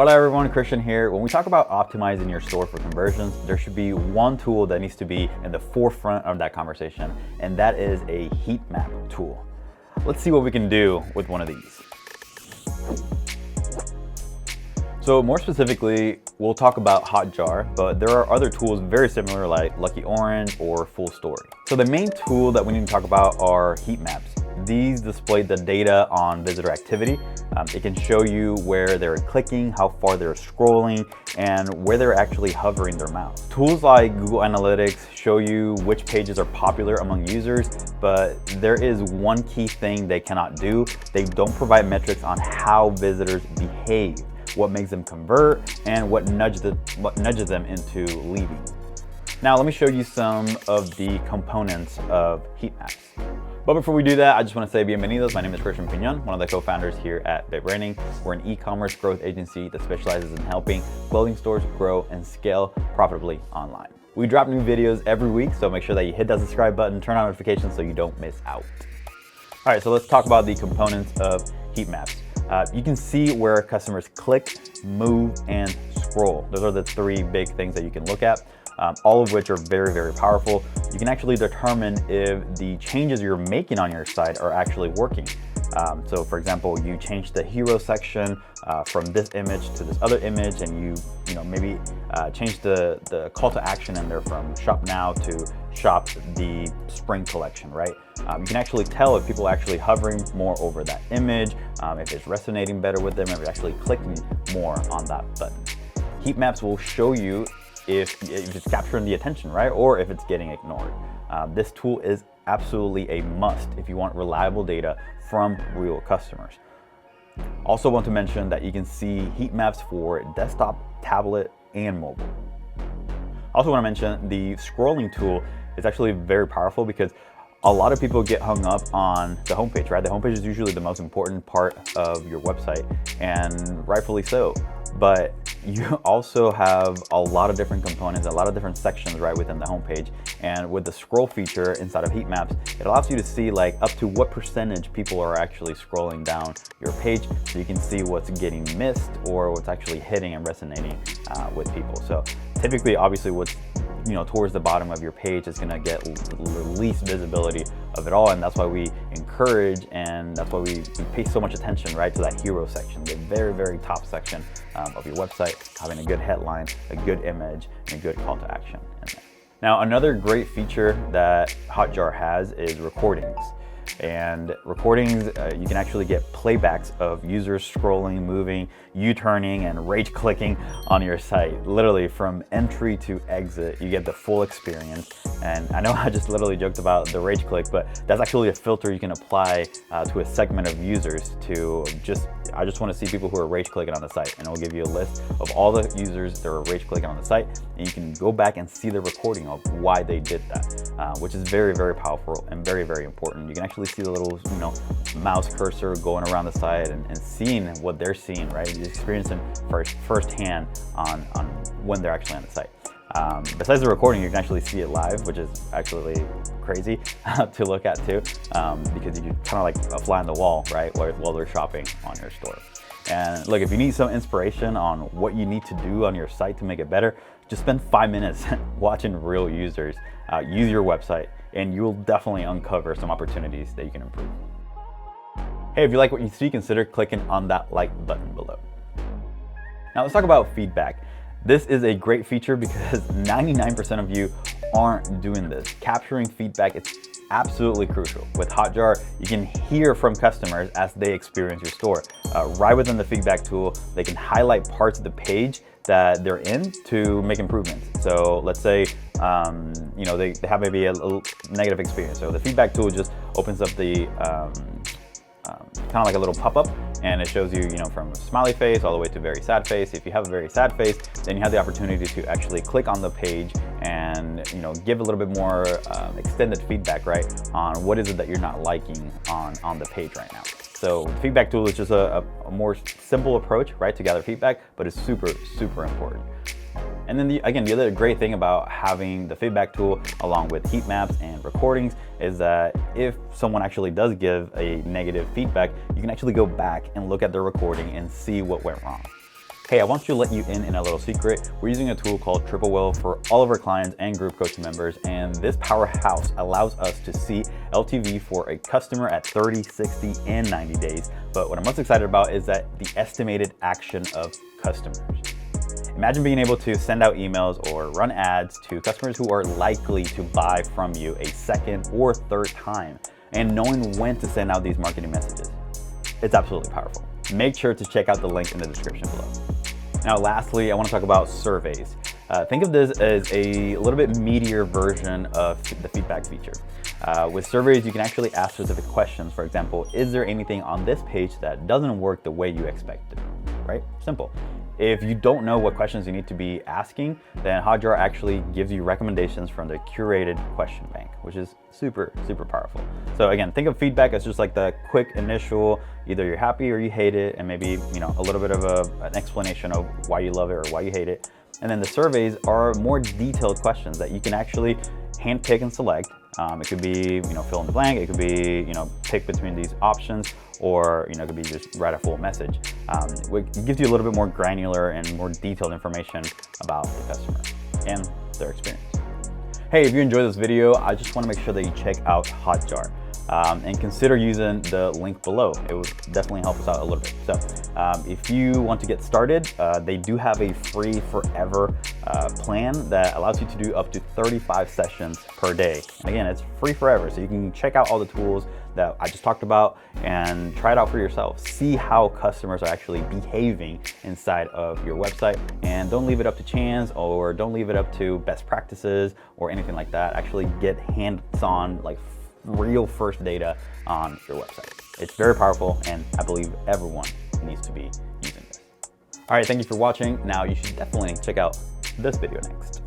Hola everyone, Christian here. When we talk about optimizing your store for conversions, there should be one tool that needs to be in the forefront of that conversation, and that is a heat map tool. Let's see what we can do with one of these. So more specifically, we'll talk about HotJar, but there are other tools very similar like Lucky Orange or Full Story. So the main tool that we need to talk about are Heatmaps. These display the data on visitor activity. It can show you where they're clicking, how far they're scrolling, and where they're actually hovering their mouse. Tools like Google Analytics show you which pages are popular among users, but there is one key thing they cannot do. They don't provide metrics on how visitors behave, what makes them convert, and what nudges them into leaving. Now let me show you some of the components of Heatmaps. But before we do that, I just want to say bienvenidos. My name is Christian Piñon, one of the co-founders here at BitBranding. We're an e-commerce growth agency that specializes in helping clothing stores grow and scale profitably online. We drop new videos every week, so make sure that you hit that subscribe button, turn on notifications so you don't miss out. All right, so let's talk about the components of Heatmaps. You can see where customers click, move, and scroll. Those are the three big things that you can look at. All of which are very, very powerful. You can actually determine if the changes you're making on your site are actually working. So for example, you change the hero section from this image to this other image, and you maybe change the call to action in there from shop now to shop the spring collection, right? You can actually tell if people are actually hovering more over that image, if it's resonating better with them, if they're actually clicking more on that button. Heatmaps will show you if it's capturing the attention, right? Or if it's getting ignored. This tool is absolutely a must if you want reliable data from real customers. Also want to mention that you can see heat maps for desktop, tablet, and mobile. Also want to mention the scrolling tool is actually very powerful because a lot of people get hung up on the homepage, right? The homepage is usually the most important part of your website, and rightfully so. But you also have a lot of different components, a lot of different sections right within the homepage. And with the scroll feature inside of Heatmaps, it allows you to see like up to what percentage people are actually scrolling down your page, so you can see what's getting missed or what's actually hitting and resonating with people. So typically, obviously, what's towards the bottom of your page is going to get the least visibility of it all, and that's why we encourage, and that's why we pay so much attention, right, to that hero section, the very, very top section of your website, having a good headline, a good image, and a good call to action in there. Now, another great feature that HotJar has is recordings. And recordings, you can actually get playbacks of users scrolling, moving, U-turning, and rage clicking on your site. Literally from entry to exit, you get the full experience. And I know I just literally joked about the rage click, but that's actually a filter you can apply to a segment of users to I just want to see people who are rage clicking on the site, and it'll give you a list of all the users that are rage clicking on the site, and you can go back and see the recording of why they did that, which is very, very powerful and very, very important. You can actually see the little mouse cursor going around the site and seeing what they're seeing, right? You're experiencing firsthand on when they're actually on the site. Besides the recording, you can actually see it live, which is actually crazy to look at too, because you kind of like a fly on the wall, right, while they're shopping on your store. And look, if you need some inspiration on what you need to do on your site to make it better, just spend 5 minutes watching real users use your website, and you'll definitely uncover some opportunities that you can improve. Hey, if you like what you see, consider clicking on that like button below. Now let's talk about feedback. This is a great feature because 99% of you aren't doing this. Capturing feedback is absolutely crucial. With HotJar, you can hear from customers as they experience your store. Right within the feedback tool, they can highlight parts of the page that they're in to make improvements. So let's say they have maybe a little negative experience. So the feedback tool just opens up the kind of like a little pop-up, and it shows you, from smiley face all the way to very sad face. If you have a very sad face, then you have the opportunity to actually click on the page and, give a little bit more extended feedback, right, on what is it that you're not liking on the page right now. So the feedback tool is just a more simple approach, right, to gather feedback, but it's super, super important. And then the other great thing about having the feedback tool along with heat maps and recordings is that if someone actually does give a negative feedback, you can actually go back and look at the recording and see what went wrong. Hey, I want to let you in a little secret. We're using a tool called Triple Whale for all of our clients and group coaching members, and this powerhouse allows us to see LTV for a customer at 30, 60, and 90 days. But what I'm most excited about is that the estimated action of customers. Imagine being able to send out emails or run ads to customers who are likely to buy from you a second or third time, and knowing when to send out these marketing messages. It's absolutely powerful. Make sure to check out the link in the description below. Now, lastly, I want to talk about surveys. Think of this as a little bit meatier version of the feedback feature. With surveys, you can actually ask specific questions. For example, is there anything on this page that doesn't work the way you expected? Right? Simple. If you don't know what questions you need to be asking, then HotJar actually gives you recommendations from the curated question bank, which is super, super powerful. So again, think of feedback as just like the quick initial, either you're happy or you hate it, and maybe a little bit of an explanation of why you love it or why you hate it. And then the surveys are more detailed questions that you can actually handpick and select. It could be, fill in the blank. It could be, pick between these options, or, it could be just write a full message. It gives you a little bit more granular and more detailed information about the customer and their experience. Hey, if you enjoyed this video, I just want to make sure that you check out HotJar. And consider using the link below. It would definitely help us out a little bit. So if you want to get started, they do have a free forever plan that allows you to do up to 35 sessions per day. And again, it's free forever. So you can check out all the tools that I just talked about and try it out for yourself. See how customers are actually behaving inside of your website, and don't leave it up to chance, or don't leave it up to best practices or anything like that. Actually get hands-on, like real first data on your website. It's very powerful, and I believe everyone needs to be using this. All right, thank you for watching. Now you should definitely check out this video next.